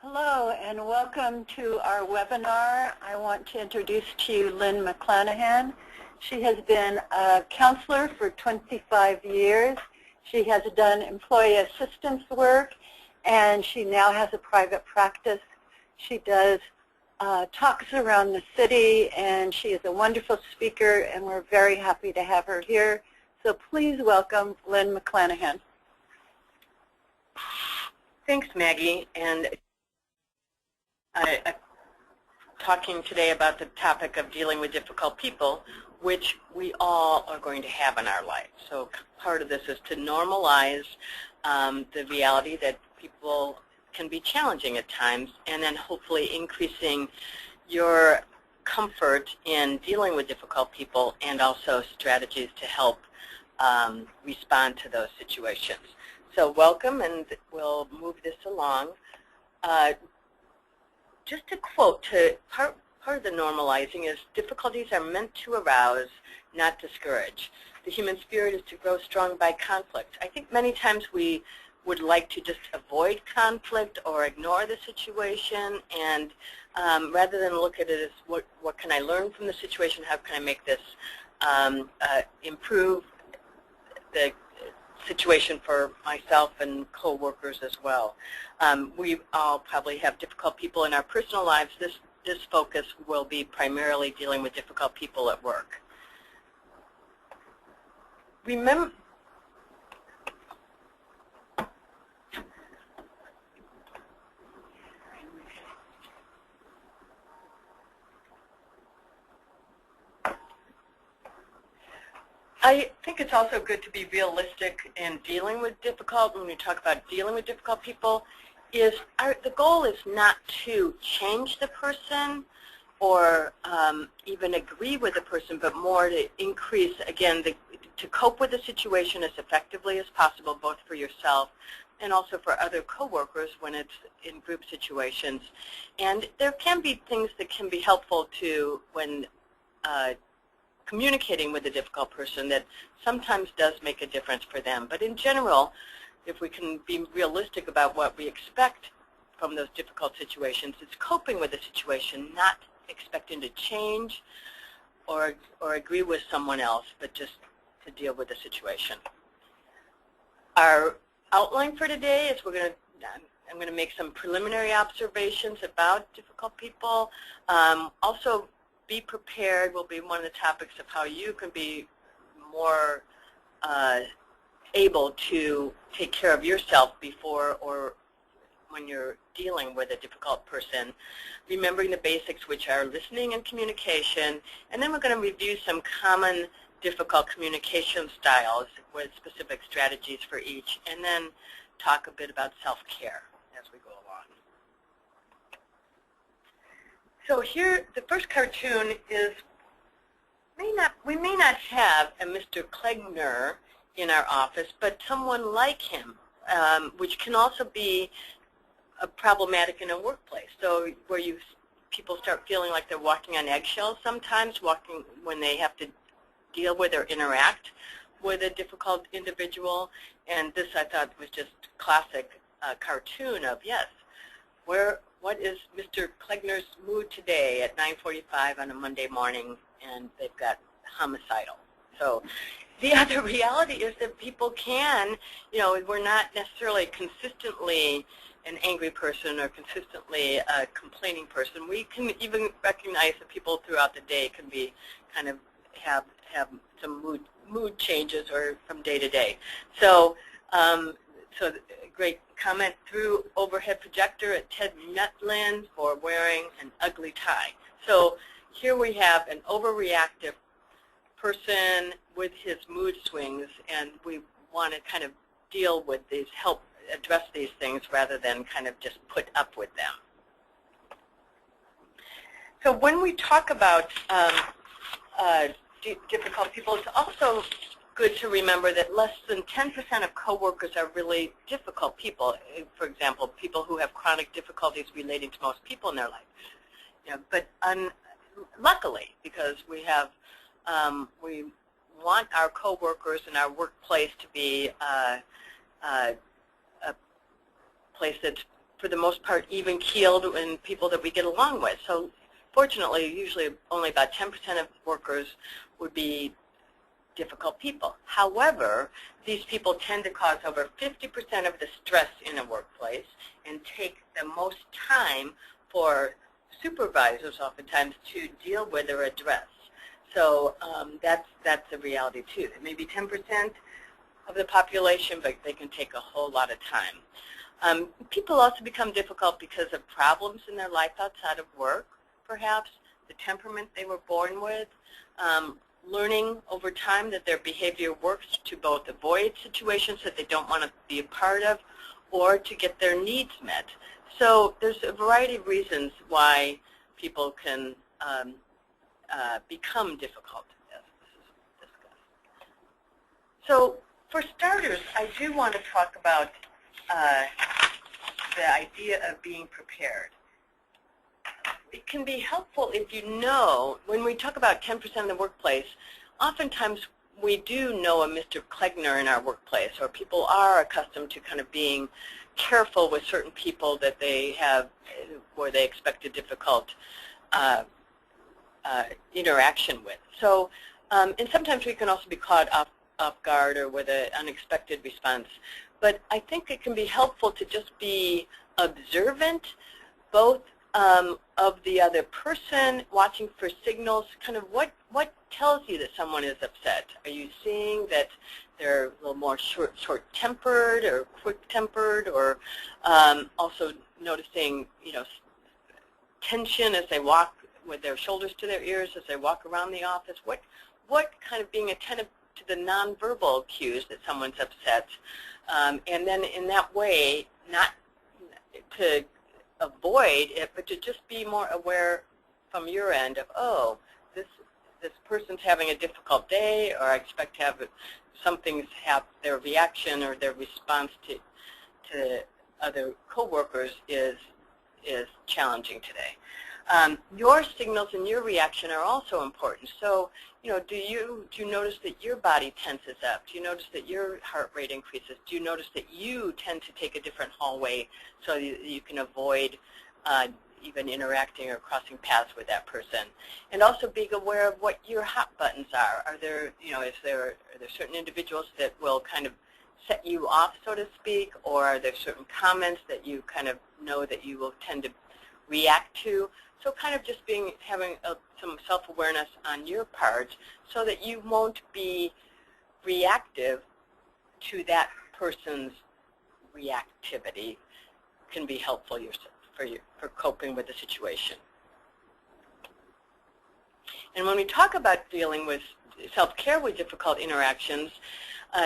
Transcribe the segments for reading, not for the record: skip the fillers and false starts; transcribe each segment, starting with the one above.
Hello and welcome to our webinar. I want to introduce to you Lynn McClanahan. She has been a counselor for 25 years. She has done employee assistance work and she now has a private practice. She does talks around the city and she is a wonderful speaker and we're very happy to have her here. So please welcome Lynn McClanahan. Thanks, Maggie. And I'm talking today about the topic of dealing with difficult people, which we all are going to have in our life. So part of this is to normalize the reality that people can be challenging at times, and then hopefully increasing your comfort in dealing with difficult people and also strategies to help respond to those situations. So welcome, and we'll move this along. Just a quote to part of the normalizing is, difficulties are meant to arouse, not discourage. The human spirit is to grow strong by conflict. I think many times we would like to just avoid conflict or ignore the situation, and rather than look at it as what can I learn from the situation, how can I make this improve the situation for myself and co-workers as well. We all probably have difficult people in our personal lives. This focus will be primarily dealing with difficult people at work. Remember, I think it's also good to be realistic in dealing with difficult, when we talk about dealing with difficult people, is the goal is not to change the person or even agree with the person, but more to increase, again, to cope with the situation as effectively as possible, both for yourself and also for other coworkers when it's in group situations. And there can be things that can be helpful to when communicating with a difficult person that sometimes does make a difference for them. But in general, if we can be realistic about what we expect from those difficult situations, it's coping with the situation, not expecting to change or agree with someone else, but just to deal with the situation. Our outline for today is I'm going to make some preliminary observations about difficult people. Also, be prepared will be one of the topics of how you can be more able to take care of yourself before or when you're dealing with a difficult person. Remembering the basics, which are listening and communication, and then we're going to review some common difficult communication styles with specific strategies for each, and then talk a bit about self-care as we go along. So here, the first cartoon is, we may not have a Mr. Klegner in our office, but someone like him, which can also be problematic in a workplace. So where people start feeling like they're walking on eggshells sometimes, when they have to deal with or interact with a difficult individual. And this, I thought, was just classic cartoon of, yes, what is Mr. Klegner's mood today at 9:45 on a Monday morning, and they've got homicidal. So the other reality is that people can, we're not necessarily consistently an angry person or consistently a complaining person. We can even recognize that people throughout the day can be kind of have some mood changes or from day to day. So so great comment through overhead projector at Ted Nutlin for wearing an ugly tie. So here we have an overreactive person with his mood swings, and we want to kind of deal with these, help address these things rather than kind of just put up with them. So when we talk about difficult people, it's also good to remember that less than 10% of coworkers are really difficult people. For example, people who have chronic difficulties relating to most people in their life. But luckily, because we have, we want our coworkers and our workplace to be a place that's for the most part, even-keeled and people that we get along with. So fortunately, usually only about 10% of workers would be difficult people. However, these people tend to cause over 50% of the stress in a workplace and take the most time for supervisors oftentimes to deal with or address. So that's a reality too. It may be 10% of the population, but they can take a whole lot of time. People also become difficult because of problems in their life outside of work, perhaps, the temperament they were born with, learning over time that their behavior works to both avoid situations that they don't want to be a part of or to get their needs met. So there's a variety of reasons why people can become difficult, as this is discussed. So for starters, I do want to talk about the idea of being prepared. It can be helpful if you know, when we talk about 10% of the workplace, oftentimes we do know a Mr. Klegner in our workplace, or people are accustomed to kind of being careful with certain people that they have, where they expect a difficult interaction with. So, and sometimes we can also be caught off guard or with an unexpected response. But I think it can be helpful to just be observant, both of the other person, watching for signals, kind of what tells you that someone is upset. Are you seeing that they're a little more short-tempered or quick-tempered, or also noticing, tension as they walk with their shoulders to their ears as they walk around the office? What kind of being attentive to the nonverbal cues that someone's upset, and then in that way, not to avoid it, but to just be more aware from your end of, oh, this person's having a difficult day, or I expect to have something's their reaction or their response to other coworkers is challenging today. Your signals and your reaction are also important. So, do you notice that your body tenses up? Do you notice that your heart rate increases? Do you notice that you tend to take a different hallway so you can avoid even interacting or crossing paths with that person? And also being aware of what your hot buttons are. Are there, are there certain individuals that will kind of set you off, so to speak, or are there certain comments that you kind of know that you will tend to react to? So kind of just having some self-awareness on your part so that you won't be reactive to that person's reactivity can be helpful for coping with the situation. And when we talk about dealing with self-care with difficult interactions,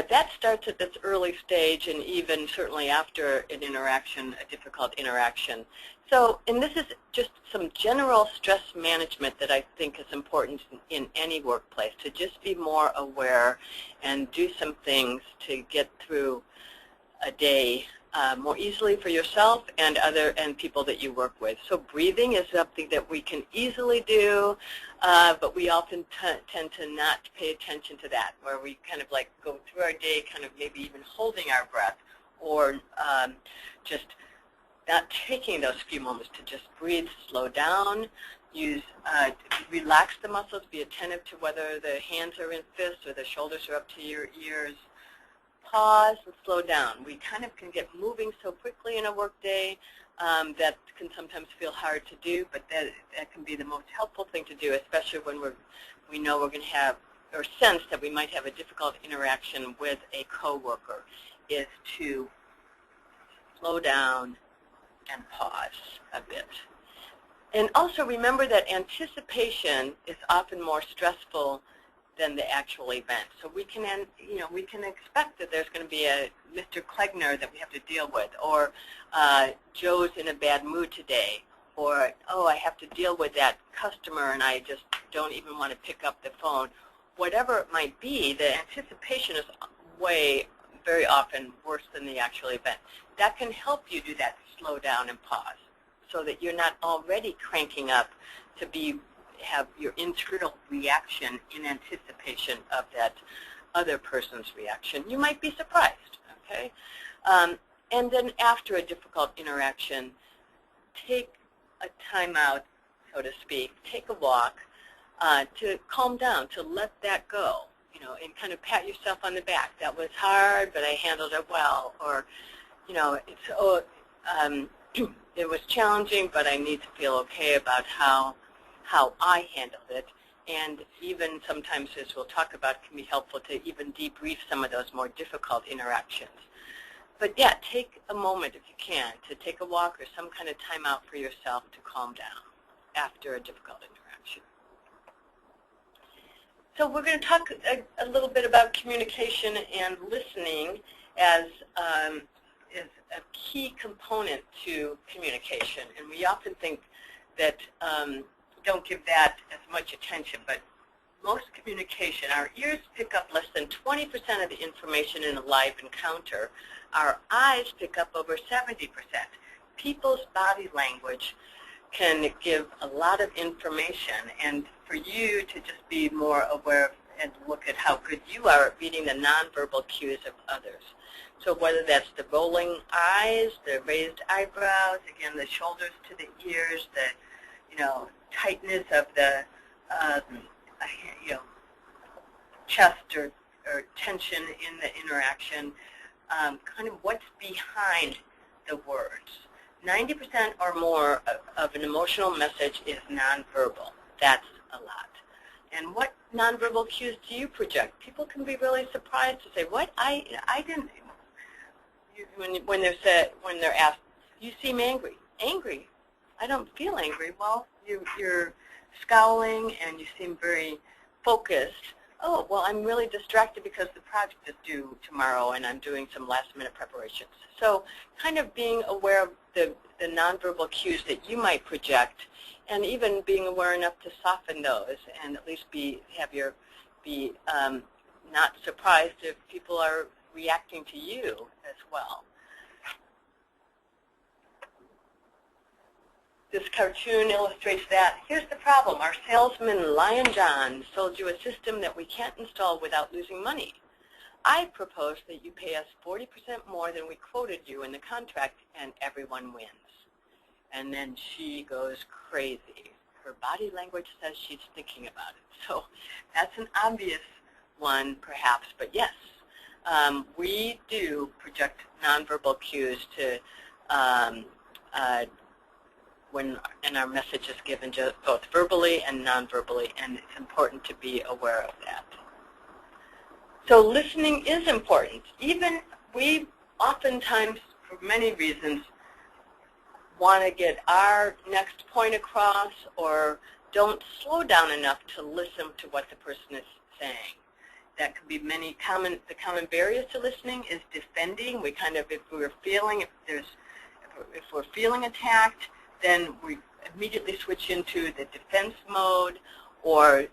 that starts at this early stage and even certainly after an interaction, a difficult interaction. So, and this is just some general stress management that I think is important in any workplace, to just be more aware and do some things to get through a day more easily for yourself and people that you work with. So breathing is something that we can easily do, but we often tend to not pay attention to that, where we kind of like go through our day kind of maybe even holding our breath, or just not taking those few moments to just breathe, slow down, relax the muscles, be attentive to whether the hands are in fists or the shoulders are up to your ears. Pause and slow down. We kind of can get moving so quickly in a workday that can sometimes feel hard to do, but that can be the most helpful thing to do, especially when we know we're going to have, or sense that we might have a difficult interaction with a coworker, is to slow down and pause a bit. And also remember that anticipation is often more stressful than the actual event. So we can expect that there's going to be a Mr. Klegner that we have to deal with, or Joe's in a bad mood today, or, oh, I have to deal with that customer and I just don't even want to pick up the phone. Whatever it might be, the anticipation is very often worse than the actual event. That can help you do that slow down and pause, so that you're not already cranking up to have your internal reaction in anticipation of that other person's reaction. You might be surprised, okay? And then after a difficult interaction, take a time out, so to speak, take a walk to calm down, to let that go, and kind of pat yourself on the back. That was hard, but I handled it well. Or, it was challenging, but I need to feel okay about how I handled it. And even sometimes, as we'll talk about, it can be helpful to even debrief some of those more difficult interactions. But yeah, take a moment if you can to take a walk or some kind of time out for yourself to calm down after a difficult interaction. So we're going to talk a little bit about communication and listening as a key component to communication. And we often think that don't give that as much attention, but most communication, our ears pick up less than 20% of the information in a live encounter. Our eyes pick up over 70%. People's body language can give a lot of information, and for you to just be more aware and look at how good you are at reading the nonverbal cues of others. So whether that's the rolling eyes, the raised eyebrows, again, the shoulders to the ears, the tightness of the chest or tension in the interaction, kind of what's behind the words. 90% or more of an emotional message is nonverbal. That's a lot. And what nonverbal cues do you project? People can be really surprised to say, "What? I didn't." When they're asked, "You seem angry." Angry? I don't feel angry. Well, you're scowling and you seem very focused. Oh, well, I'm really distracted because the project is due tomorrow and I'm doing some last-minute preparations. So kind of being aware of the nonverbal cues that you might project, and even being aware enough to soften those and at least be not surprised if people are reacting to you as well. This cartoon illustrates that. Here's the problem. Our salesman, Lion John, sold you a system that we can't install without losing money. I propose that you pay us 40% more than we quoted you in the contract, and everyone wins. And then she goes crazy. Her body language says she's thinking about it. So that's an obvious one, perhaps, but yes, we do project nonverbal cues to when our message is given both verbally and nonverbally, and it's important to be aware of that. So listening is important. Even we oftentimes, for many reasons, want to get our next point across or don't slow down enough to listen to what the person is saying. That could be the common barriers to listening is defending. We kind of, if we're feeling attacked, then we immediately switch into the defense mode, or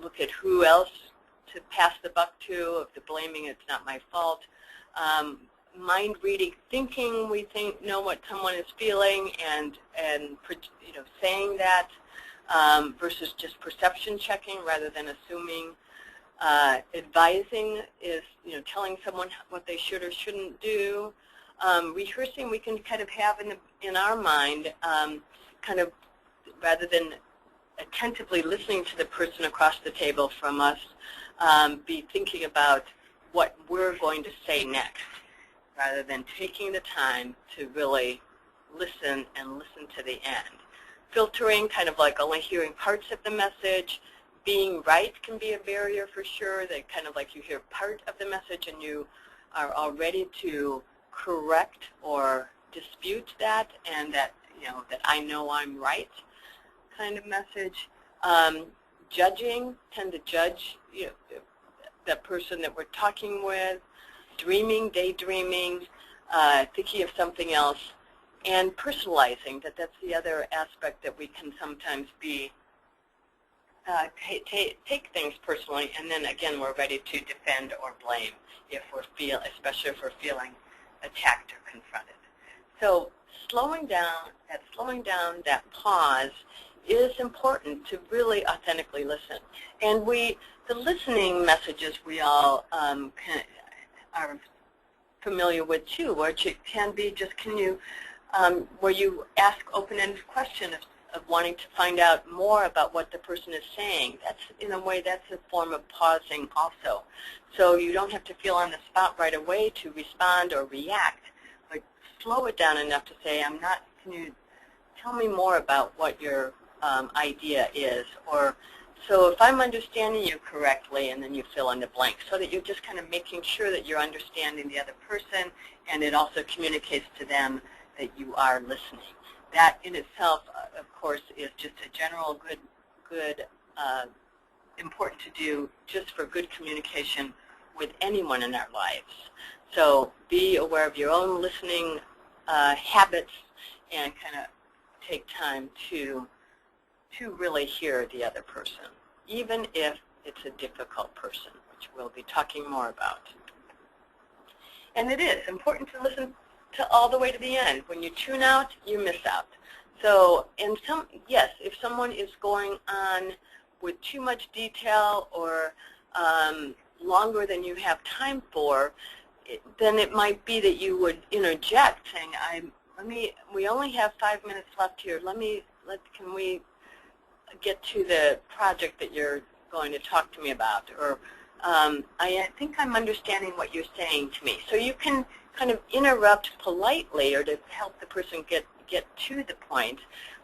look at who else to pass the buck to. If the blaming, it's not my fault. Mind reading, thinking we know what someone is feeling, and saying that versus just perception checking rather than assuming. Advising is telling someone what they should or shouldn't do. Rehearsing, we can kind of have in our mind, kind of rather than attentively listening to the person across the table from us, be thinking about what we're going to say next, rather than taking the time to really listen and listen to the end. Filtering, kind of like only hearing parts of the message. Being right can be a barrier for sure, that kind of like you hear part of the message and you are all ready to correct or dispute that, and that that I know I'm right kind of message. Judging, tend to judge the person that we're talking with. Dreaming, daydreaming, thinking of something else, and personalizing. That's the other aspect that we can sometimes be take things personally, and then again we're ready to defend or blame especially if we're feeling attacked or confronted. So slowing down, that pause is important to really authentically listen. And the listening messages we all are familiar with too, which it can be just where you ask open-ended questions of wanting to find out more about what the person is saying. That's, in a way, that's a form of pausing also. So you don't have to feel on the spot right away to respond or react, but slow it down enough to say, can you tell me more about what your idea is? Or, so if I'm understanding you correctly, and then you fill in the blank, so that you're just kind of making sure that you're understanding the other person, and it also communicates to them that you are listening. That in itself, of course, is just a general good, important to do just for good communication with anyone in our lives. So be aware of your own listening habits and kind of take time to really hear the other person, even if it's a difficult person, which we'll be talking more about. And it is important to listen to all the way to the end. When you tune out, you miss out. So, yes, if someone is going on with too much detail or longer than you have time for, then it might be that you would interject, saying, we only have 5 minutes left here. Can we get to the project that you're going to talk to me about? Or I think I'm understanding what you're saying to me. So you can kind of interrupt politely or to help the person get to the point,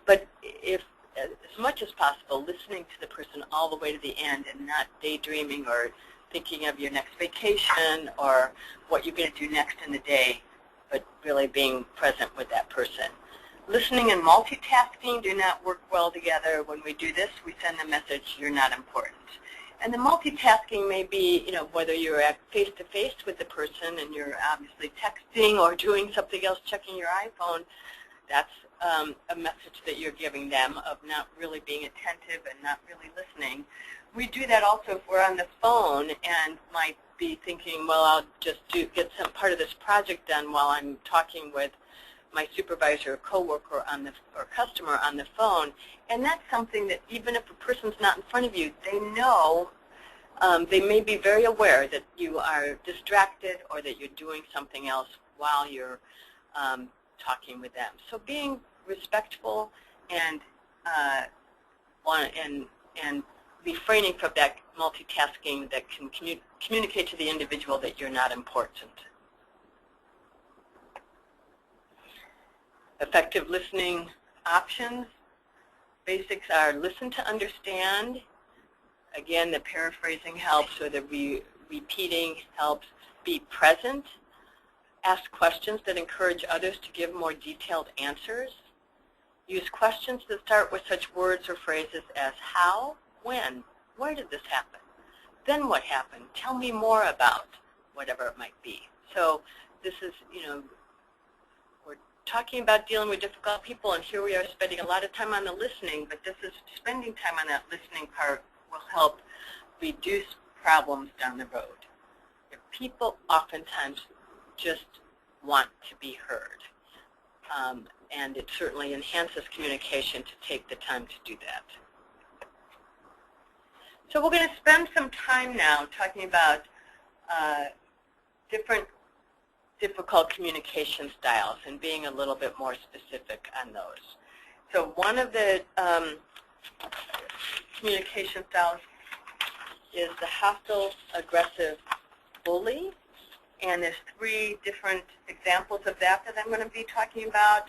but if as much as possible listening to the person all the way to the end and not daydreaming or thinking of your next vacation or what you're going to do next in the day, but really being present with that person. Listening and multitasking do not work well together. When we do this, we send the message, you're not important. And the multitasking may be, whether you're at face-to-face with the person and you're obviously texting or doing something else, checking your iPhone, that's a message that you're giving them of not really being attentive and not really listening. We do that also if we're on the phone and might be thinking, well, I'll just get some part of this project done while I'm talking with my supervisor or coworker or customer on the phone. And that's something that even if a person's not in front of you, they know, they may be very aware that you are distracted or that you're doing something else while you're talking with them. So being respectful and refraining from that multitasking that can communicate to the individual that you're not important. Effective listening options. Basics are listen to understand. Again, the paraphrasing helps, or the repeating helps. Be present. Ask questions that encourage others to give more detailed answers. Use questions that start with such words or phrases as how, when, where did this happen, then what happened, tell me more about whatever it might be. So this is, we're talking about dealing with difficult people, and here we are spending a lot of time on the listening, but this is spending time on that listening part will help reduce problems down the road. If people oftentimes just want to be heard, and it certainly enhances communication to take the time to do that. So we're going to spend some time now talking about different difficult communication styles and being a little bit more specific on those. So one of the communication styles is the hostile, aggressive bully. And there's 3 different examples of that I'm going to be talking about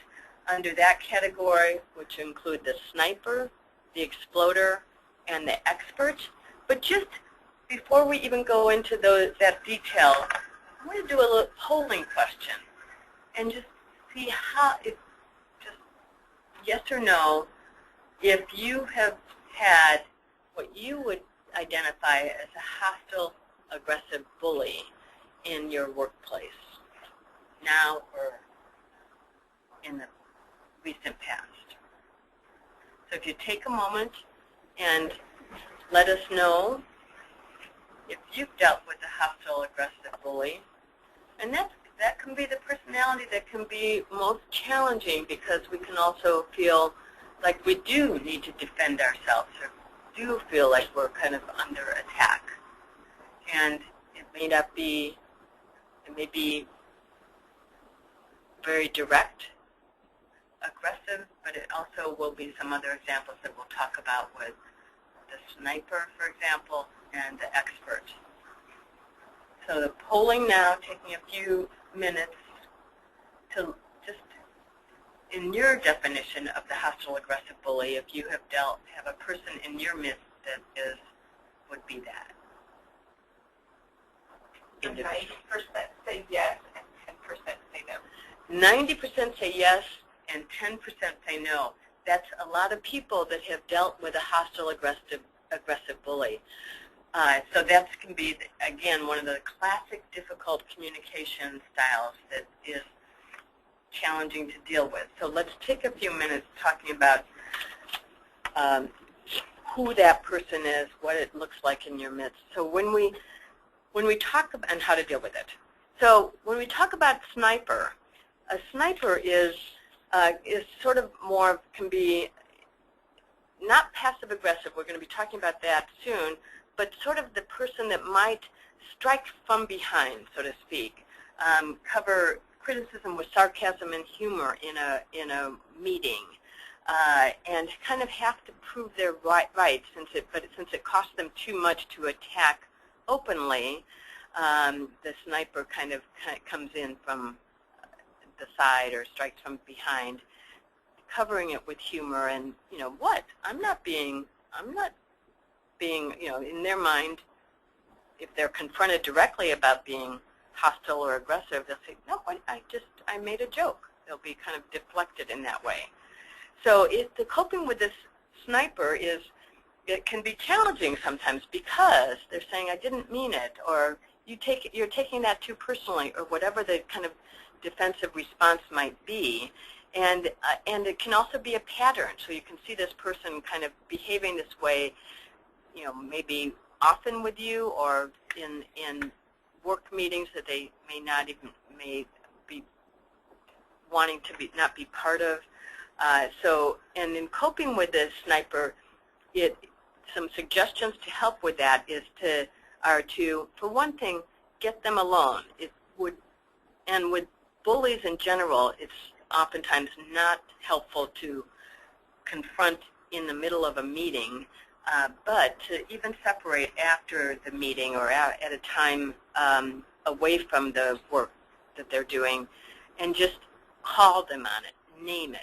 under that category, which include the sniper, the exploder, and the expert. But just before we even go into that detail, I'm going to do a little polling question and just see how, just yes or no, if you have had what you would identify as a hostile, aggressive bully in your workplace, now or in the recent past. So if you take a moment and let us know if you've dealt with a hostile, aggressive bully. And that can be the personality that can be most challenging, because we can also feel like we do need to defend ourselves, or do feel like we're kind of under attack. And it may not be, it may be very direct, aggressive, but it also will be some other examples that we'll talk about with the sniper, for example, and the expert. So the polling now, taking a few minutes to just, in your definition of the hostile aggressive bully, if you have a person in your midst that would be that. 90% say yes and 10% say no. 90% say yes and 10% say no. That's a lot of people that have dealt with a hostile aggressive bully. So that can be, again, one of the classic difficult communication styles that is challenging to deal with. So let's take a few minutes talking about who that person is, what it looks like in your midst. So when we talk about, and how to deal with it. So when we talk about sniper, a sniper is sort of more, can be not passive aggressive. We're going to be talking about that soon, but sort of the person that might strike from behind, so to speak, cover criticism with sarcasm and humor in a meeting, and kind of have to prove their right, since it costs them too much to attack openly. The sniper kind of comes in from the side or strikes from behind, covering it with humor and, what? I'm not being, in their mind, if they're confronted directly about being hostile or aggressive, they'll say, no, I made a joke. They'll be kind of deflected in that way. So the coping with this sniper it can be challenging sometimes because they're saying, I didn't mean it, or you're taking that too personally, or whatever the kind of defensive response might be. And it can also be a pattern. So you can see this person kind of behaving this way, maybe often with you, or in work meetings that they may be wanting to not be part of. And in coping with the sniper, some suggestions to help with that are to, for one thing, get them alone. And with bullies in general, it's oftentimes not helpful to confront in the middle of a meeting, but to even separate after the meeting or at a time away from the work that they're doing, and just call them on it, name it.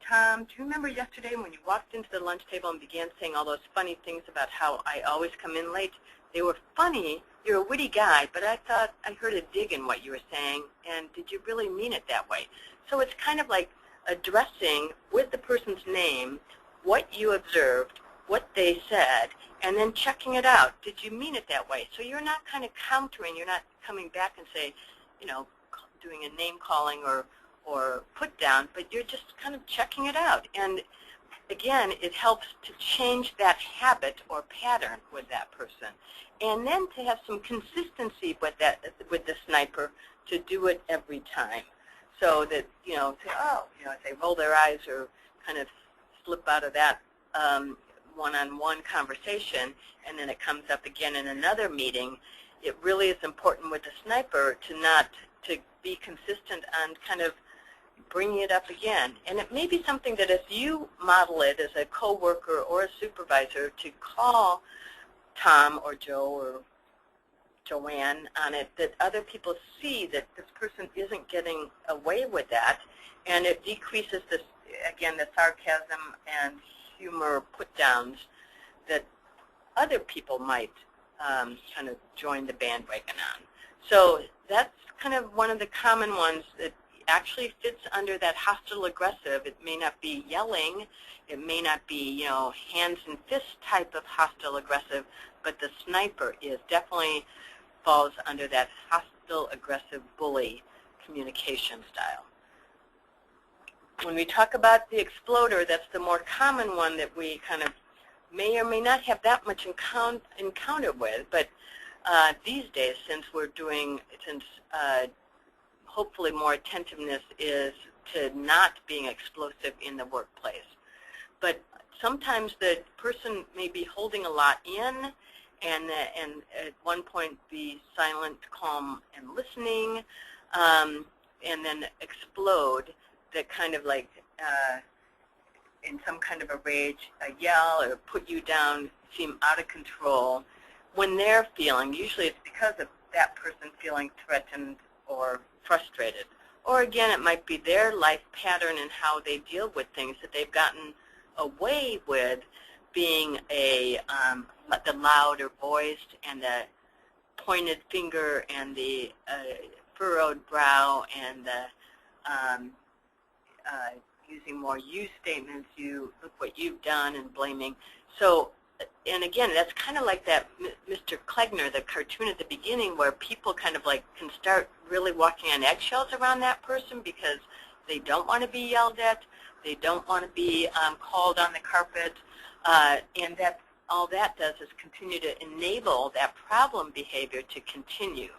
Tom, do you remember yesterday when you walked into the lunch table and began saying all those funny things about how I always come in late? They were funny. You're a witty guy, but I thought I heard a dig in what you were saying, and did you really mean it that way? So it's kind of like addressing with the person's name what you observed, what they said, and then checking it out. Did you mean it that way? So you're not kind of countering. You're not coming back and say, doing a name calling or put down, but you're just kind of checking it out. And again, it helps to change that habit or pattern with that person. And then to have some consistency with the sniper, to do it every time. So that, if they roll their eyes or kind of slip out of that one-on-one conversation, and then it comes up again in another meeting, it really is important with the sniper to be consistent on kind of bringing it up again. And it may be something that if you model it as a coworker or a supervisor, to call Tom or Joe or Joanne on it, that other people see that this person isn't getting away with that, and it decreases this, again, the sarcasm and humor put-downs that other people might kind of join the bandwagon on. So that's kind of one of the common ones that actually fits under that hostile aggressive. It may not be yelling, it may not be, hands and fists type of hostile aggressive, but the sniper definitely falls under that hostile aggressive bully communication style. When we talk about the exploder, that's the more common one that we kind of may or may not have that much encounter with, but these days, since hopefully more attentiveness is to not being explosive in the workplace. But sometimes the person may be holding a lot in, and at one point be silent, calm, and listening. and then explode, that kind of like in some kind of a rage, yell or put you down, seem out of control, when they're feeling, usually it's because of that person feeling threatened or frustrated. Or again, it might be their life pattern and how they deal with things, that they've gotten away with being the louder voiced and the pointed finger and the furrowed brow and the using more you statements, you look what you've done, and blaming. So, and again, that's kind of like that Mr. Klegner, the cartoon at the beginning, where people kind of like can start really walking on eggshells around that person because they don't want to be yelled at, they don't want to be called on the carpet, and that all that does is continue to enable that problem behavior to continue.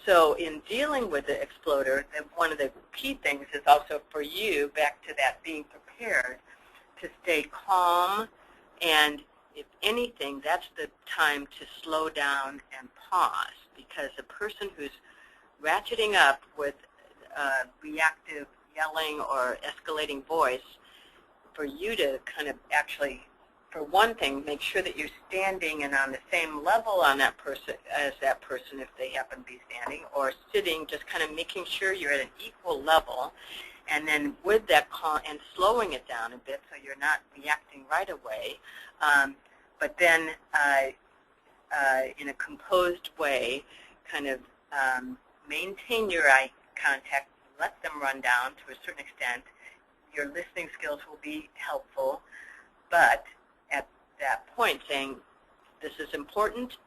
So in dealing with the exploder, one of the key things is also for you, back to that being prepared, to stay calm, and if anything, that's the time to slow down and pause, because a person who's ratcheting up with reactive yelling or escalating voice, for you to kind of actually, for one thing, make sure that you're standing and on the same level on that person as that person if they happen to be standing, or sitting, just kind of making sure you're at an equal level, and then with that calm and slowing it down a bit so you're not reacting right away, but then in a composed way, kind of maintain your eye contact, let them run down to a certain extent. Your listening skills will be helpful, but at that point saying, this is important,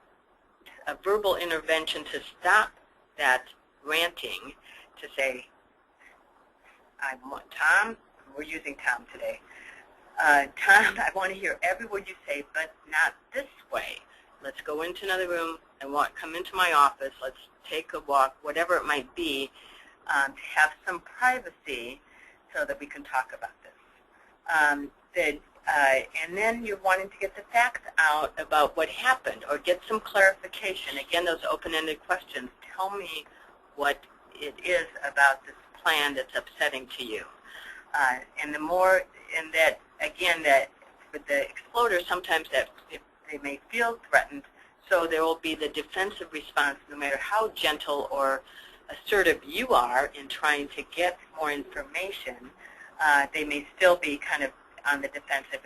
a verbal intervention to stop that ranting, to say, I want Tom, we're using Tom today, Tom, I want to hear every word you say, but not this way. Let's go into another room. Come into my office. Let's take a walk, whatever it might be, to have some privacy so that we can talk about this. And then you're wanting to get the facts out about what happened or get some clarification. Again, those open-ended questions. Tell me what it is about this plan that's upsetting to you. And the more, and that, again, that with the exploder, sometimes that if they may feel threatened, so there will be the defensive response no matter how gentle or assertive you are in trying to get more information. They may still be kind of on the defensive,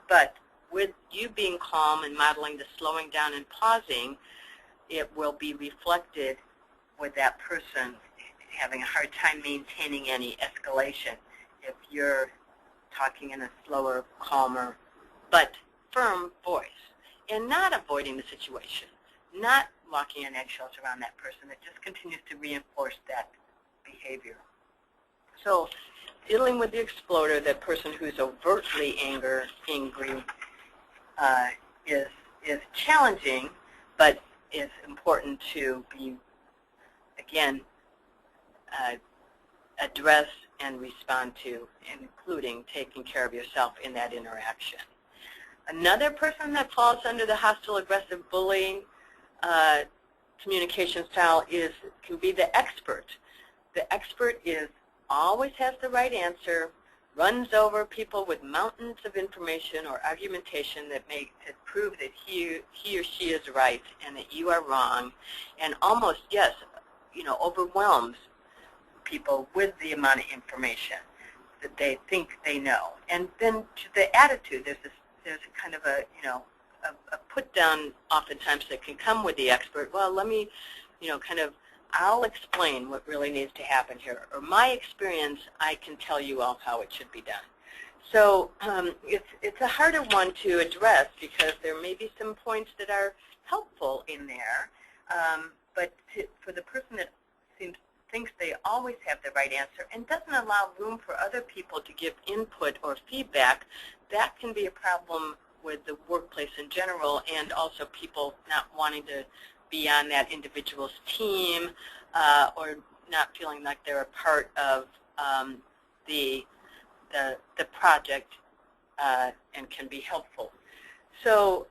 but with you being calm and modeling the slowing down and pausing, it will be reflected with that person having a hard time maintaining any escalation if you're talking in a slower, calmer, but firm voice, and not avoiding the situation, not walking on eggshells around that person. That just continues to reinforce that behavior. So dealing with the exploder, that person who's overtly angry, is challenging, but is important to be, again, address and respond to, including taking care of yourself in that interaction. Another person that falls under the hostile, aggressive, bullying communication style can be the expert. The expert always has the right answer, runs over people with mountains of information or argumentation that to prove that he or she is right and that you are wrong, and almost, yes, overwhelms people with the amount of information that they think they know. And then to the attitude, there's a kind of a put down oftentimes that can come with the expert. Well, let me, I'll explain what really needs to happen here. Or my experience, I can tell you all how it should be done. So it's a harder one to address because there may be some points that are helpful in there, but for the person that thinks they always have the right answer and doesn't allow room for other people to give input or feedback, that can be a problem with the workplace in general, and also people not wanting to be on that individual's team or not feeling like they're a part of the project and can be helpful. So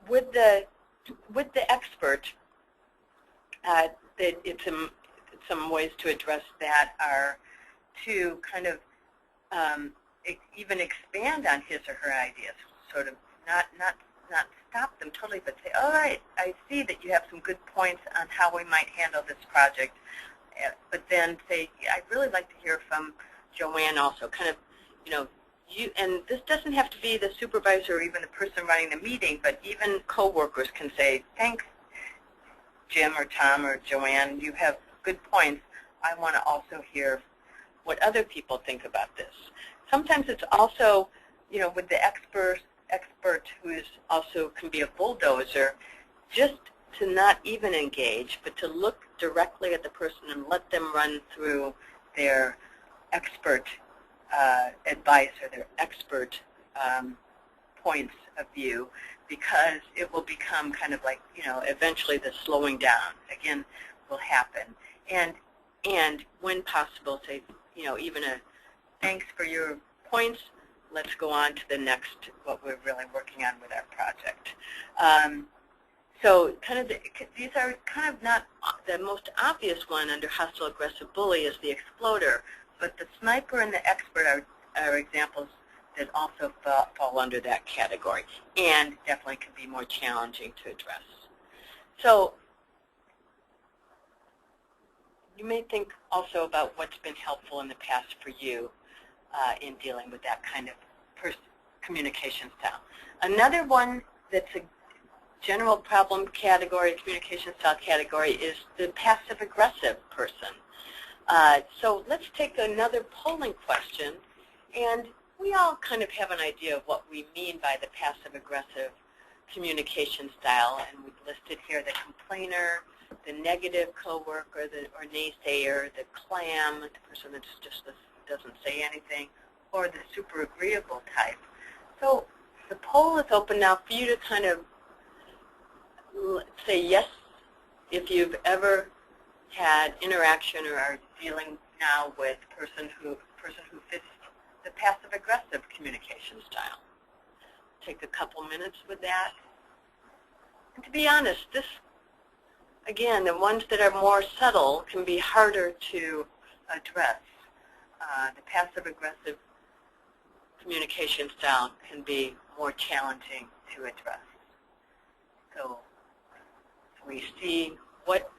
with the expert, it's some ways to address that are to kind of even expand on his or her ideas, sort of not stop them totally, but say, all right, I see that you have some good points on how we might handle this project, but then say, I'd really like to hear from Joanne also, kind of, and this doesn't have to be the supervisor or even the person running the meeting, but even coworkers can say, thanks, Jim or Tom or Joanne, you have good points. I want to also hear what other people think about this. Sometimes it's also, with the expert who is also can be a bulldozer, just to not even engage, but to look directly at the person and let them run through their expert advice or their expert points of view, because it will become kind of like, eventually the slowing down, again, will happen. And when possible, say, even a thanks for your points, let's go on to the next, what we're really working on with our project. So kind of these are kind of not the most obvious one under hostile aggressive bully is the exploder, but the sniper and the expert are examples that also fall under that category and definitely can be more challenging to address. So you may think also about what's been helpful in the past for you in dealing with that kind of communication style. Another one that's a general problem category, communication style category, is the passive-aggressive person. So let's take another polling question, and we all kind of have an idea of what we mean by the passive-aggressive communication style, and we've listed here the complainer, the negative coworker, or naysayer, the clam, the person that just doesn't say anything, or the super agreeable type. So the poll is open now for you to kind of say yes if you've ever had interaction or are dealing now with a person who fits the passive-aggressive communication style. Take a couple minutes with that. And to be honest, this, again, the ones that are more subtle can be harder to address. The passive-aggressive communication style can be more challenging to address. So we see what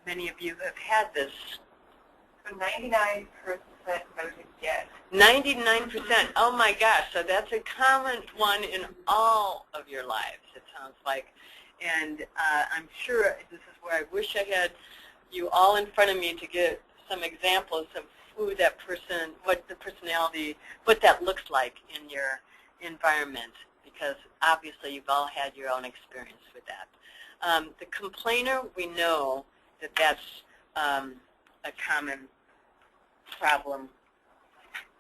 many of you have had this. So 99% voted yes. 99%. Oh my gosh! So that's a common one in all of your lives, it sounds like. And I'm sure this is where I wish I had you all in front of me to give some examples of who that person, what the personality, what that looks like in your environment, because obviously you've all had your own experience with that. The complainer, we know that that's a common problem.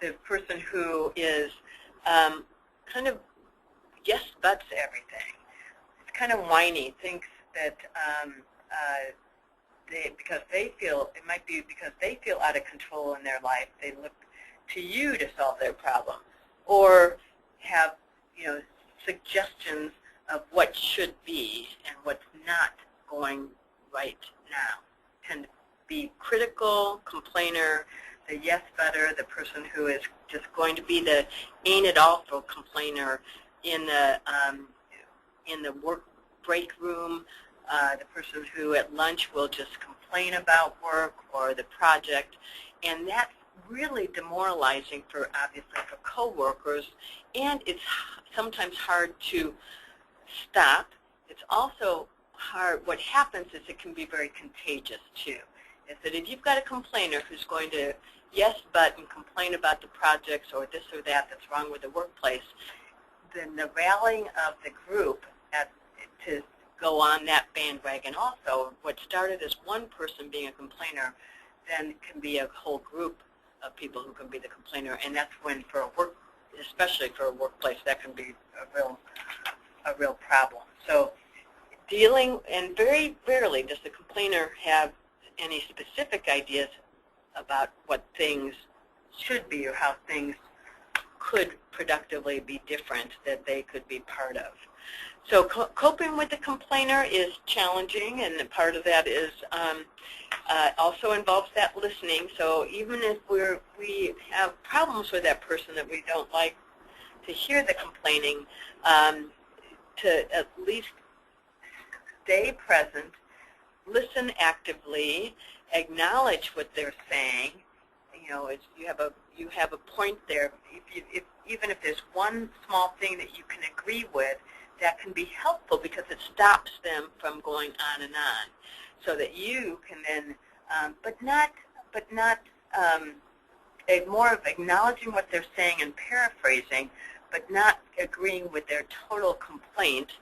The person who is kind of yes buts everything. It's kind of whiny, thinks that because they feel, it might be because they feel out of control in their life, they look to you to solve their problem, or have, suggestions of what should be and what's not going right now. Tend to be critical, complainer, the yes butter, the person who is just going to be the ain't it awful complainer in the work break room, the person who at lunch will just complain about work or the project, and that's really demoralizing for, obviously, for coworkers, and it's sometimes hard to stop. It's also hard, what happens is it can be very contagious too, is that if you've got a complainer who's going to yes but and complain about the projects or this or that that's wrong with the workplace, then the rallying of the group to go on that bandwagon also, what started as one person being a complainer then can be a whole group of people who can be the complainer, and that's when, for a work, especially for a workplace, that can be a real problem. So dealing, and very rarely does the complainer have any specific ideas about what things should be or how things could productively be different that they could be part of. So coping with the complainer is challenging, and part of that is Also involves that listening. So even if we have problems with that person that we don't like to hear the complaining, to at least stay present, listen actively, acknowledge what they're saying. You know, you have a point there. Even if there's one small thing that you can agree with, that can be helpful because it stops them from going on and on, so that you can then, more of acknowledging what they're saying and paraphrasing, but not agreeing with their total complaint.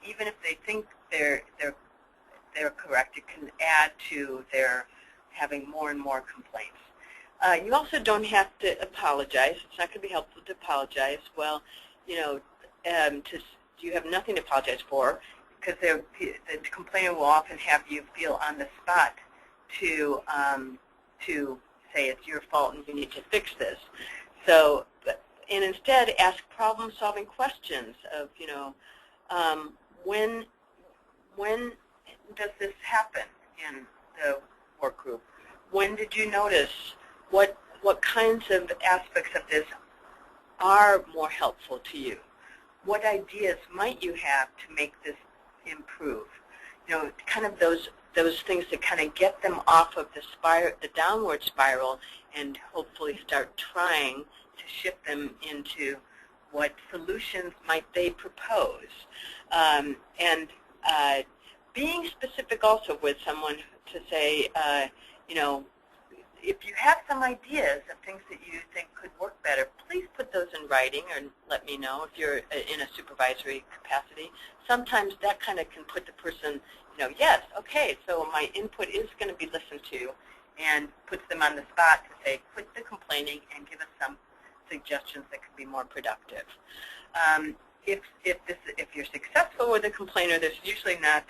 Even if they think they're correct, it can add to their having more and more complaints. You also don't have to apologize. It's not going to be helpful to apologize. Well, you know, you have nothing to apologize for, because the complainer will often have you feel on the spot to say it's your fault and you need to fix this. So, and instead ask problem-solving questions of, you know, when does this happen in the work group? When did you notice? What kinds of aspects of this are more helpful to you? What ideas might you have to make this improve? You know, kind of those things that kind of get them off of the downward spiral, and hopefully start trying to shift them into what solutions might they propose. And being specific also with someone to say, you know, if you have some ideas of things that you think could work better, please put those in writing or let me know if you're in a supervisory capacity. Sometimes that kind of can put the person, you know, yes, okay, so my input is going to be listened to, and puts them on the spot to say, quit the complaining and give us some suggestions that could be more productive. If you're successful with a complainer, there's usually not,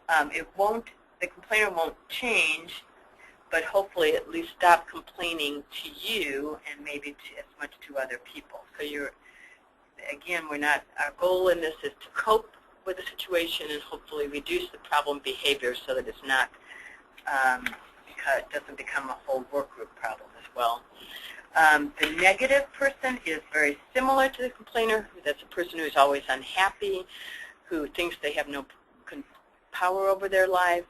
the complainer won't change, but hopefully at least stop complaining to you and maybe as much to other people. So again, our goal in this is to cope with the situation and hopefully reduce the problem behavior so that it's not, it doesn't become a whole work group problem as well. The negative person is very similar to the complainer. That's a person who is always unhappy, who thinks they have no power over their life.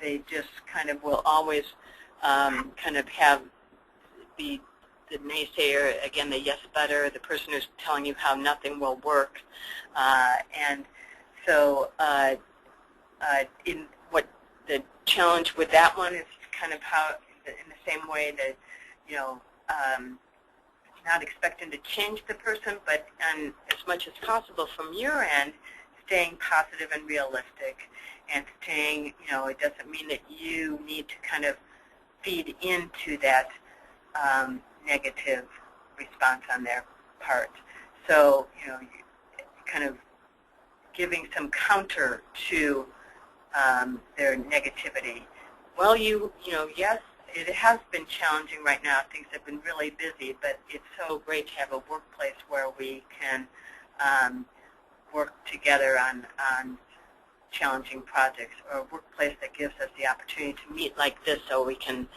They just kind of will always kind of have the naysayer, again, the yes-butter, the person who's telling you how nothing will work. And so in what the challenge with that one is kind of how, in the same way that, you know, not expecting to change the person, but as much as possible from your end, staying positive and realistic, and staying, you know, it doesn't mean that you need to kind of feed into that negative response on their part. So, you know, kind of giving some counter to their negativity. Well, you know, yes, it has been challenging right now. Things have been really busy, but it's so great to have a workplace where we can work together on challenging projects, or a workplace that gives us the opportunity to meet like this so we can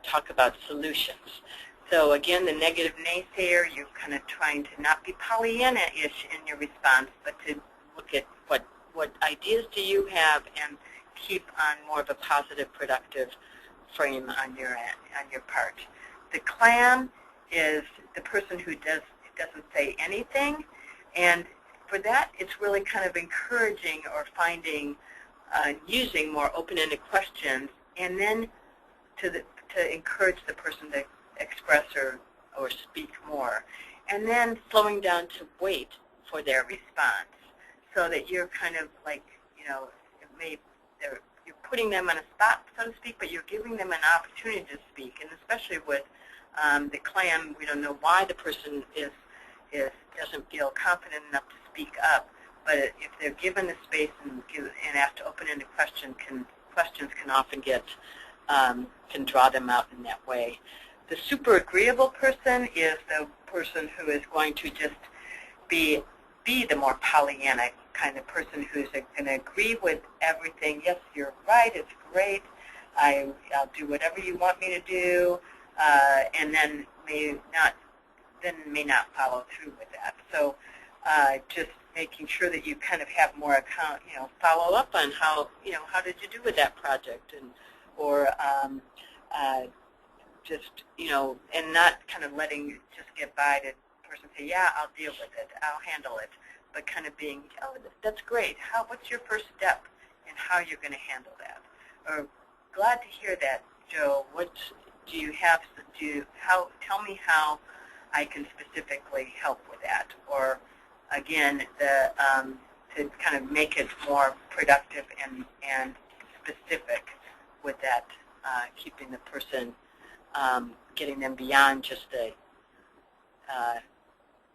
talk about solutions. So again, the negative naysayer, you're kind of trying to not be Pollyanna-ish in your response, but to look at what ideas do you have and keep on more of a positive, productive frame on your part. The clam is the person who doesn't say anything, and for that, it's really kind of encouraging or finding, using more open-ended questions, and then to encourage the person to express or speak more, and then slowing down to wait for their response, so that you're kind of like, you know, you're putting them on a spot, so to speak, but you're giving them an opportunity to speak, and especially with the clam, we don't know why the person doesn't feel confident enough to speak up, but if they're given the space and asked to open-ended questions can often can draw them out in that way. The super agreeable person is the person who is going to just be the more Pollyanna kind of person who's going to agree with everything. Yes, you're right, it's great, I'll do whatever you want me to do, and then may not follow through with that. So just making sure that you kind of have more follow up on how did you do with that project, and or just and not kind of letting it just get by to the person say, yeah, I'll deal with it, I'll handle it, but kind of being, oh, that's great. What's your first step in how you're going to handle that? Or glad to hear that, Joe. What do you have to do? Tell me how I can specifically help with that. Or again, to kind of make it more productive and specific with that, keeping the person, getting them beyond just the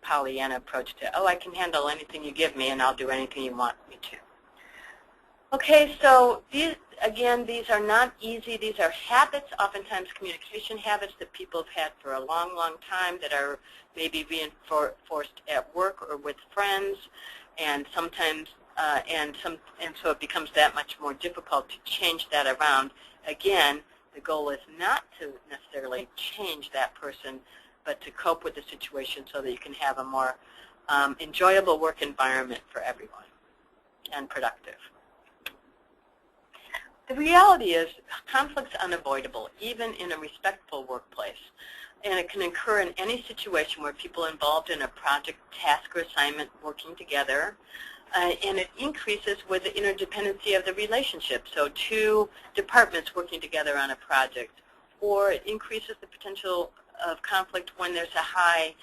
Pollyanna approach to, oh, I can handle anything you give me and I'll do anything you want me to. Okay, so these are not easy. These are habits, oftentimes communication habits that people have had for a long, long time that are maybe reinforced at work or with friends, and sometimes, and so it becomes that much more difficult to change that around. Again, the goal is not to necessarily change that person, but to cope with the situation so that you can have a more enjoyable work environment for everyone and productive. The reality is conflict's unavoidable, even in a respectful workplace. And it can occur in any situation where people involved in a project, task, or assignment working together. And it increases with the interdependency of the relationship. So two departments working together on a project. Or it increases the potential of conflict when there's a high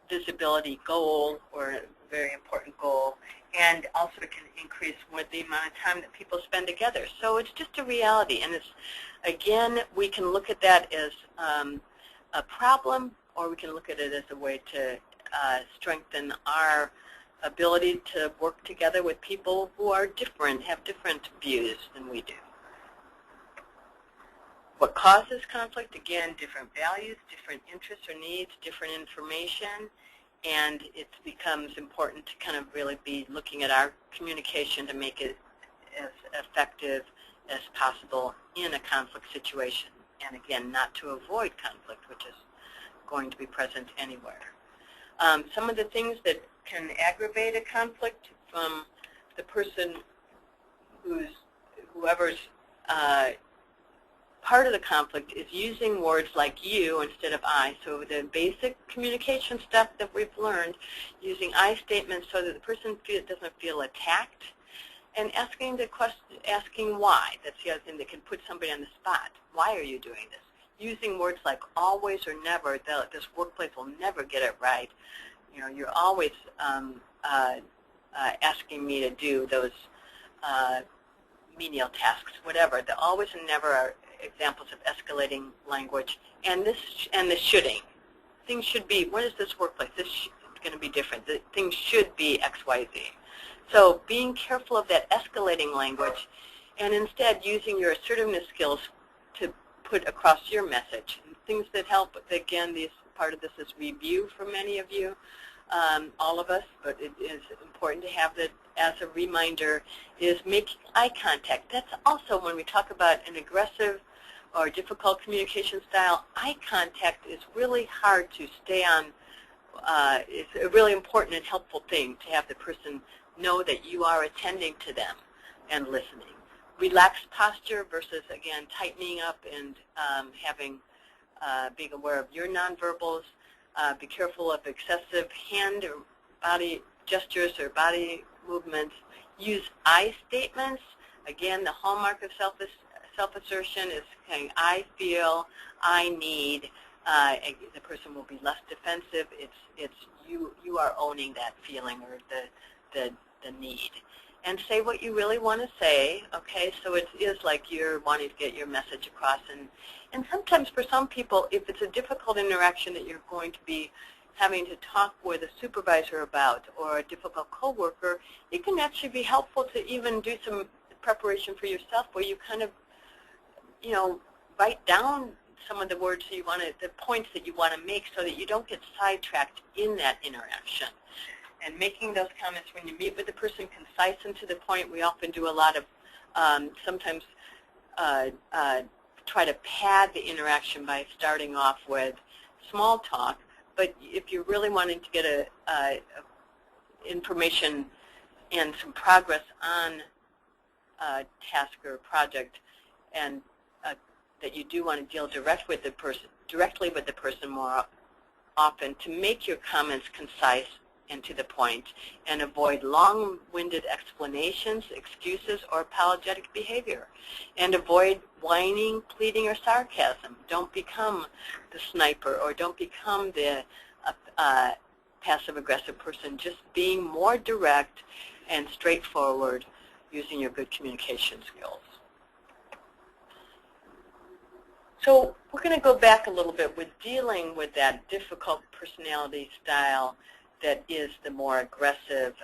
visibility goal or a very important goal. And also it can increase with the amount of time that people spend together. So it's just a reality. And it's, again, we can look at that as a problem, or we can look at it as a way to strengthen our ability to work together with people who are different, have different views than we do. What causes conflict? Again, different values, different interests or needs, different information. And it becomes important to kind of really be looking at our communication to make it as effective as possible in a conflict situation. And again, not to avoid conflict, which is going to be present anywhere. Some of the things that can aggravate a conflict from the person whoever's part of the conflict is using words like you instead of I. So the basic communication stuff that we've learned, using I statements so that the person doesn't feel attacked, and asking why. That's the other thing that can put somebody on the spot. Why are you doing this? Using words like always or never. This workplace will never get it right. You're always asking me to do those menial tasks, whatever. The always and never are examples of escalating language, and the shoulding. Things should be, what is this workplace? This is going to be different. Things should be X, Y, Z. So being careful of that escalating language, and instead using your assertiveness skills to put across your message. And things that help, again, part of this is review for many of you, all of us, but it is important to have that as a reminder, is making eye contact. That's also when we talk about an aggressive or difficult communication style, eye contact is really hard to stay on. It's a really important and helpful thing to have the person know that you are attending to them and listening. Relaxed posture versus, again, tightening up and being aware of your nonverbals. Be careful of excessive hand or body gestures or body movements. Use I statements. Again, the hallmark of self-assertion is saying I feel, I need. The person will be less defensive. It's you are owning that feeling or the need. And say what you really want to say, okay? So it is like you're wanting to get your message across. And sometimes for some people, if it's a difficult interaction that you're going to be having to talk with a supervisor about or a difficult coworker, it can actually be helpful to even do some preparation for yourself where you kind of, write down some of the words the points that you want to make so that you don't get sidetracked in that interaction. and making those comments when you meet with the person concise and to the point. We often do a lot of sometimes try to pad the interaction by starting off with small talk. But if you're really wanting to get information and some progress on a task or a project, and that you do want to deal directly with the person more often, to make your comments concise and to the point, and avoid long-winded explanations, excuses, or apologetic behavior. And avoid whining, pleading, or sarcasm. Don't become the sniper, or don't become the passive-aggressive person. Just being more direct and straightforward using your good communication skills. So we're going to go back a little bit with dealing with that difficult personality style that is the more aggressive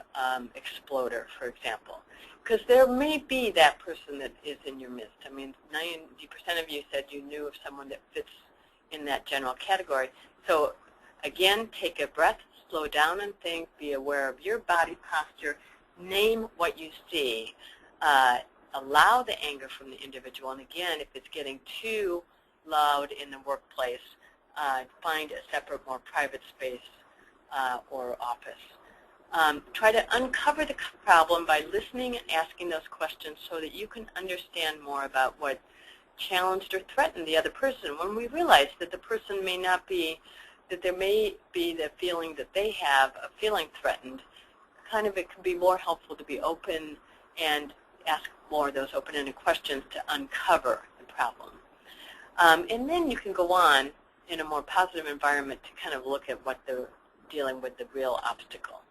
exploder, for example. Because there may be that person that is in your midst. I mean, 90% of you said you knew of someone that fits in that general category. So again, take a breath, slow down and think, be aware of your body posture, name what you see, allow the anger from the individual, and again, if it's getting too loud in the workplace, find a separate, more private space or office. Try to uncover the problem by listening and asking those questions so that you can understand more about what challenged or threatened the other person. When we realize that the person may not be, that there may be the feeling that they have of feeling threatened, it can be more helpful to be open and ask more of those open-ended questions to uncover the problem. And then you can go on in a more positive environment to look at what they're dealing with, the real obstacle.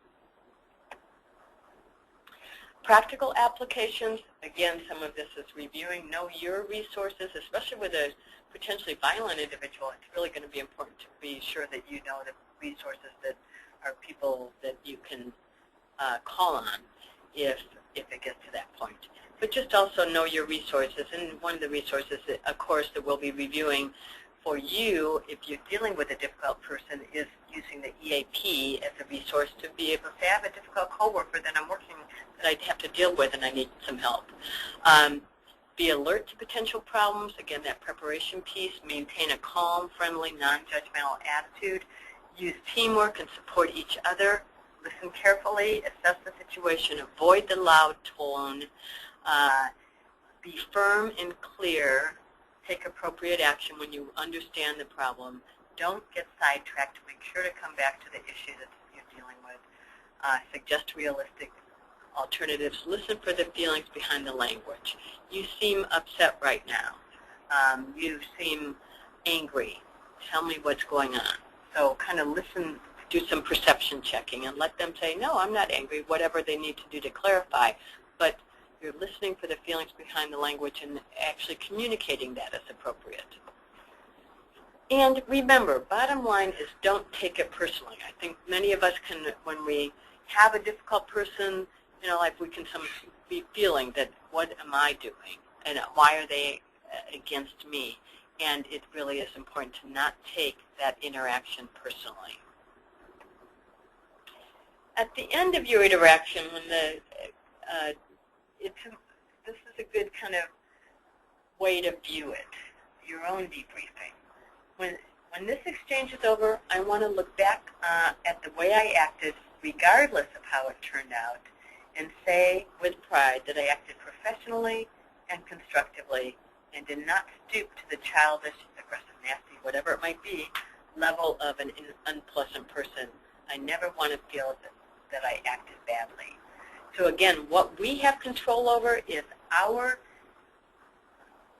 Practical applications, again, some of this is reviewing. Know your resources, especially with a potentially violent individual. It's really going to be important to be sure that you know the resources that are people that you can call on if it gets to that point. But just also know your resources, and one of the resources, that, of course, that we'll be reviewing for you if you're dealing with a difficult person is using the EAP as a resource to be able to have a difficult coworker that I'm working, that I have to deal with and I need some help. Be alert to potential problems. Again, that preparation piece. Maintain a calm, friendly, non-judgmental attitude. Use teamwork and support each other. Listen carefully. Assess the situation. Avoid the loud tone. Be firm and clear. Take appropriate action when you understand the problem. Don't get sidetracked. Make sure to come back to the issue that you're dealing with. Suggest realistic alternatives. Listen for the feelings behind the language. You seem upset right now. You seem angry. Tell me what's going on. So listen, do some perception checking, and let them say, no, I'm not angry, whatever they need to do to clarify. But you're listening for the feelings behind the language and actually communicating that as appropriate. And remember, bottom line is don't take it personally. I think many of us can, when we have a difficult person, like we can sometimes be feeling that, what am I doing? And why are they against me? And it really is important to not take that interaction personally. At the end of your interaction, when this is a good way to view it, your own debriefing. When this exchange is over, I want to look back at the way I acted, regardless of how it turned out, and say with pride that I acted professionally and constructively and did not stoop to the childish, aggressive, nasty, whatever it might be, level of an unpleasant person. I never want to feel that I acted badly. So again, what we have control over is our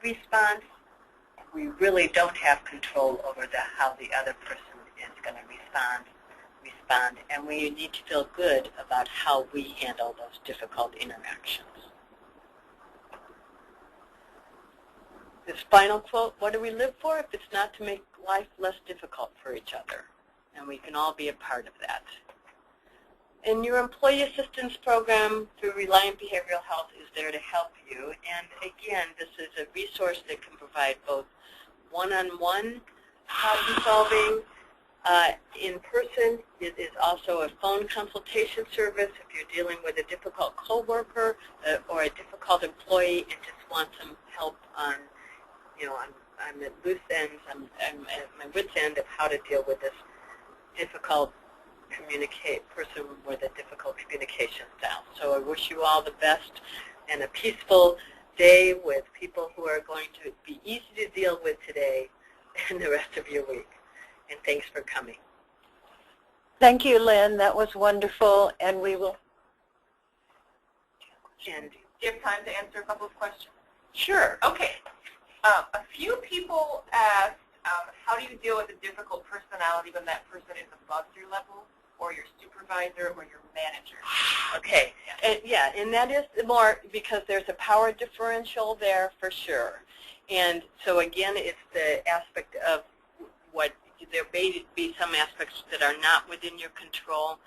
response. We really don't have control over how the other person is going to respond, and we need to feel good about how we handle those difficult interactions. This final quote, what do we live for if it's not to make life less difficult for each other? And we can all be a part of that. And your employee assistance program through Reliant Behavioral Health is there to help you. And again, this is a resource that can provide both one-on-one problem solving, In person, it is also a phone consultation service if you're dealing with a difficult coworker or a difficult employee and just want some help on, I'm at loose ends, I'm at my wit's end of how to deal with this difficult person with a difficult communication style. So I wish you all the best and a peaceful day with people who are going to be easy to deal with today and the rest of your week. And thanks for coming. Thank you, Lynn. That was wonderful, and we will. And do you have time to answer a couple of questions? Sure. Okay. A few people asked, how do you deal with a difficult personality when that person is above your level, or your supervisor, or your manager? Okay. And that is more because there's a power differential there for sure. And so again, it's the aspect of what there may be some aspects that are not within your control.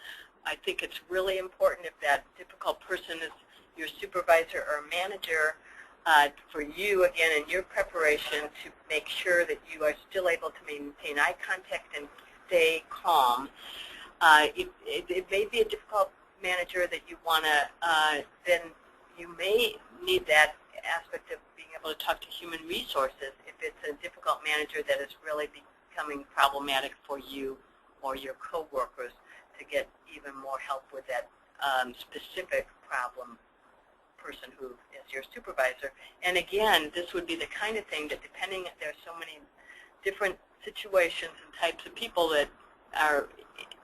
I think it's really important if that difficult person is your supervisor or manager, for you, again, in your preparation to make sure that you are still able to maintain eye contact and stay calm. It may be a difficult manager that you want to, then you may need that aspect of being able to talk to human resources if it's a difficult manager that is really becoming problematic for you or your coworkers to get even more help with that specific problem person who is your supervisor. And again, this would be the kind of thing that depending, there are so many different situations and types of people that are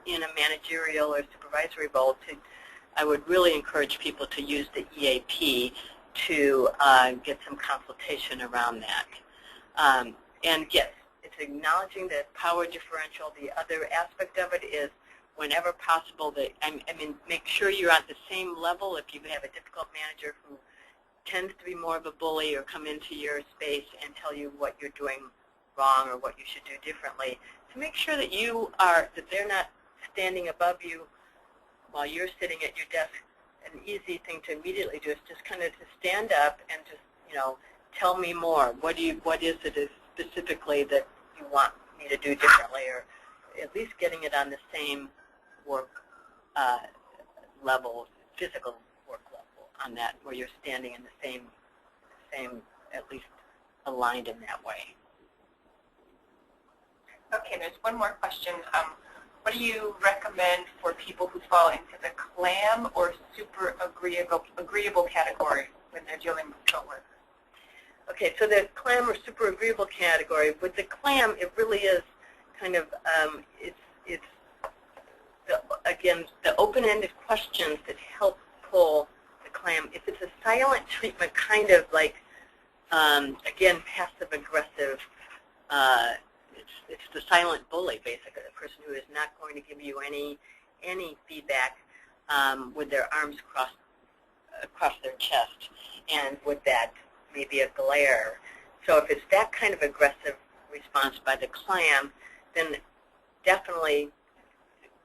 in a managerial or supervisory role. I would really encourage people to use the EAP to get some consultation around that. And yes, it's acknowledging the power differential. The other aspect of it is whenever possible, make sure you're at the same level. If you have a difficult manager who tends to be more of a bully or come into your space and tell you what you're doing wrong or what you should do differently, to make sure that that they're not standing above you while you're sitting at your desk. An easy thing to immediately do is just kind of to stand up and just, tell me more. What is it specifically that you want me to do differently, or at least getting it on the same work level, physical work level on that, where you're standing in the same, at least aligned in that way. Okay, there's one more question. What do you recommend for people who fall into the CLAM or super agreeable category when they're dealing with coworkers? Okay, so the CLAM or super agreeable category, with the CLAM, it really is kind of, again, the open-ended questions that help pull the CLAM. If it's a silent treatment, kind of like, again, passive-aggressive, it's the silent bully, basically, the person who is not going to give you any feedback with their arms across their chest, and with that, maybe a glare. So if it's that kind of aggressive response by the CLAM, then definitely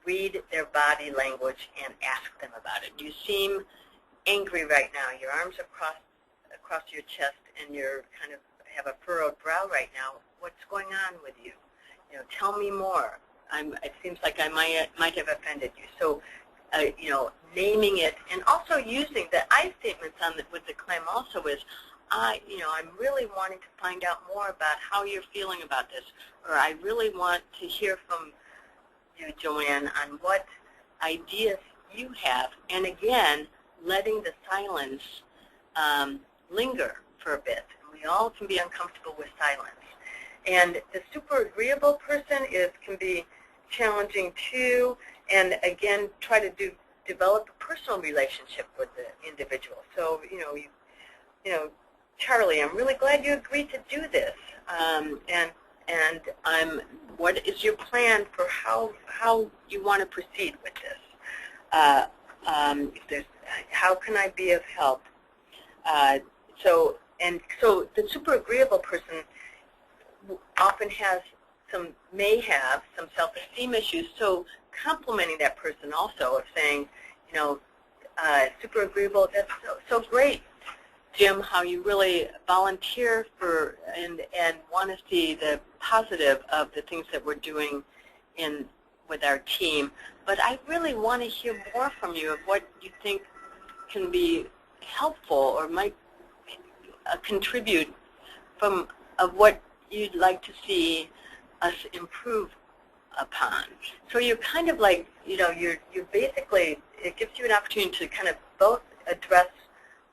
read their body language and ask them about it. You seem angry right now. Your arms are across your chest, and you're kind of have a furrowed brow right now. What's going on with you? Tell me more. It seems like I might have offended you. So, naming it, and also using the I statements with the CLAM also is, I'm really wanting to find out more about how you're feeling about this, or I really want to hear from you, Joanne, on what ideas you have. And again, letting the silence linger for a bit. We all can be uncomfortable with silence. And the super agreeable person can be challenging too, and again, try to develop a personal relationship with the individual. So, Charlie, I'm really glad you agreed to do this. What is your plan for how you want to proceed with this? How can I be of help? So the super agreeable person often may have some self-esteem issues. So complimenting that person also, of saying, super agreeable, that's so great, Jim, how you really volunteer for and want to see the positive of the things that we're doing with our team. But I really want to hear more from you of what you think can be helpful or might contribute of what you'd like to see us improve upon. So you're kind of like, you're basically, it gives you an opportunity to kind of both address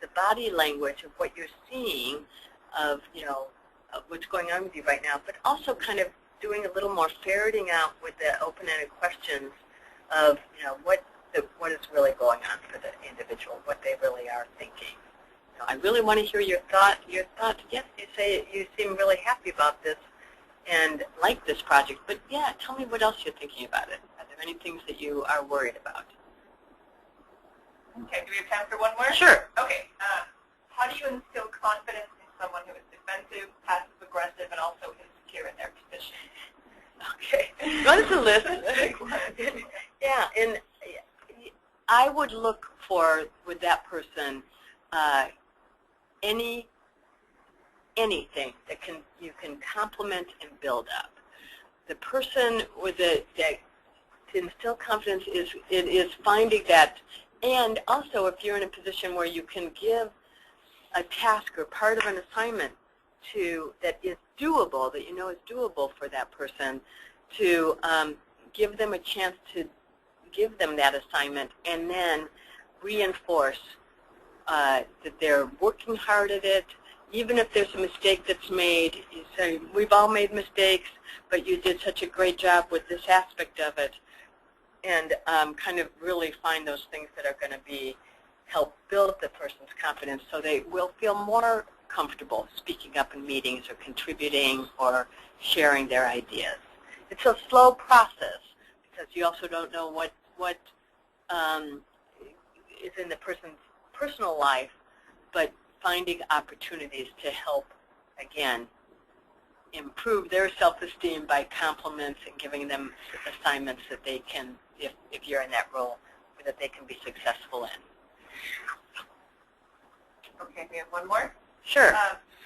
the body language of what you're seeing of, of what's going on with you right now, but also kind of doing a little more ferreting out with the open-ended questions of, what is really going on for the individual, what they really are thinking. I really want to hear your thoughts. Yes, you say you seem really happy about this and like this project, but yeah, tell me what else you're thinking about it. Are there any things that you are worried about? Okay, do we have time for one more? Sure. Okay, how do you instill confidence in someone who is defensive, passive-aggressive, and also insecure in their position? Okay, run the list. Yeah, and I would look for, with that person, anything that you can complement and build up. The person with that to instill confidence is finding that, and also if you're in a position where you can give a task or part of an assignment that is doable, that you know is doable for that person, to give them a chance to give them that assignment and then reinforce that they're working hard at it. Even if there's a mistake that's made, you say, we've all made mistakes, but you did such a great job with this aspect of it. And kind of really find those things that are going to help build the person's confidence so they will feel more comfortable speaking up in meetings or contributing or sharing their ideas. It's a slow process because you also don't know what is in the person's personal life, but finding opportunities to help, again, improve their self-esteem by compliments and giving them assignments that they can, if you're in that role, that they can be successful in. Okay, we have one more. Sure.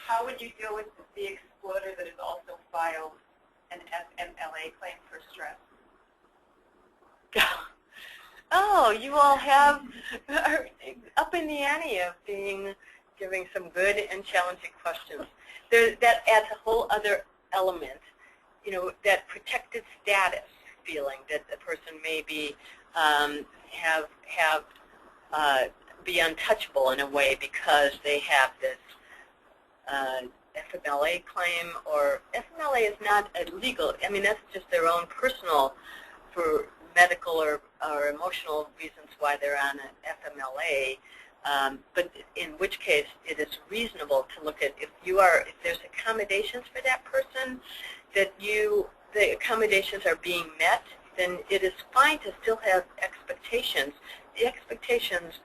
How would you deal with the exploder that has also filed an FMLA claim for stress? Oh, you all are up in the ante of giving some good and challenging questions. That adds a whole other element, that protected status feeling that the person may be be untouchable in a way because they have this FMLA claim, or FMLA is not illegal. I mean, that's just their own personal, for medical or emotional reasons why they're on an FMLA. But in which case it is reasonable to look at if there's accommodations for that person, that the accommodations are being met, then it is fine to still have expectations. The expectations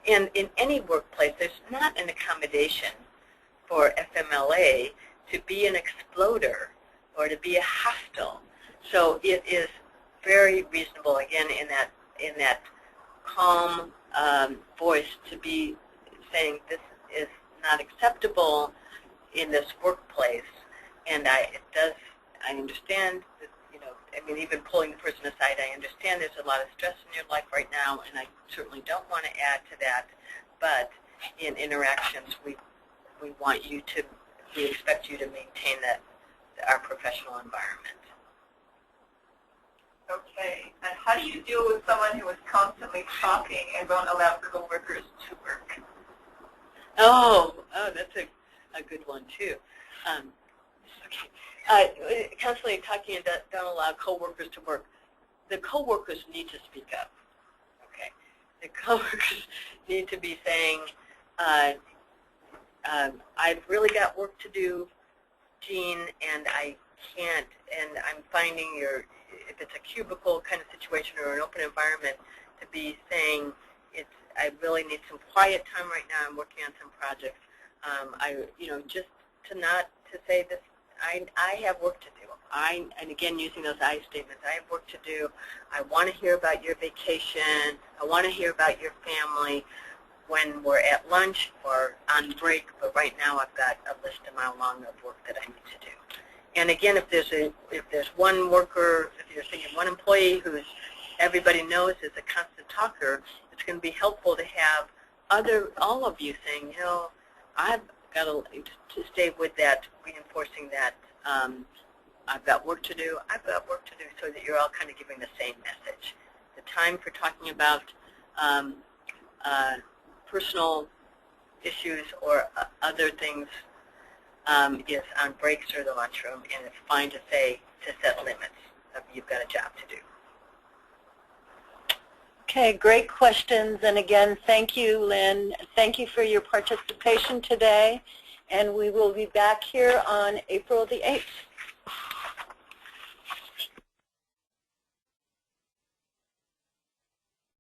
in any workplace, there's not an accommodation for FMLA to be an exploder or to be a hostile. So it is very reasonable, again, in that calm voice to be saying this is not acceptable in this workplace, and I understand that, I mean, even pulling the person aside, I understand there's a lot of stress in your life right now, and I certainly don't want to add to that, but in interactions, we expect you to maintain our professional environment. Okay, and how do you deal with someone who is constantly talking and won't allow coworkers to work? Oh, that's a good one too. Okay, constantly talking and don't allow coworkers to work. The coworkers need to speak up. Okay, the coworkers need to be saying, "I've really got work to do, Jean, and I can't." And I'm finding if it's a cubicle kind of situation or an open environment, to be saying, I really need some quiet time right now. I'm working on some projects. Just to say this, I have work to do. And again, using those I statements, I have work to do. I want to hear about your vacation. I want to hear about your family when we're at lunch or on break, but right now I've got a list a mile long of work that I need to do. And again, if there's one worker, if you're thinking one employee who's everybody knows is a constant talker, it's going to be helpful to have all of you saying, you know, I've got to stay with that, reinforcing that I've got work to do, so that you're all kind of giving the same message. The time for talking about personal issues or other things is on breaks or the lunchroom, and it's fine to set limits. You've got a job to do. Okay, great questions. And again, thank you, Lynn. Thank you for your participation today. And we will be back here on April the 8th.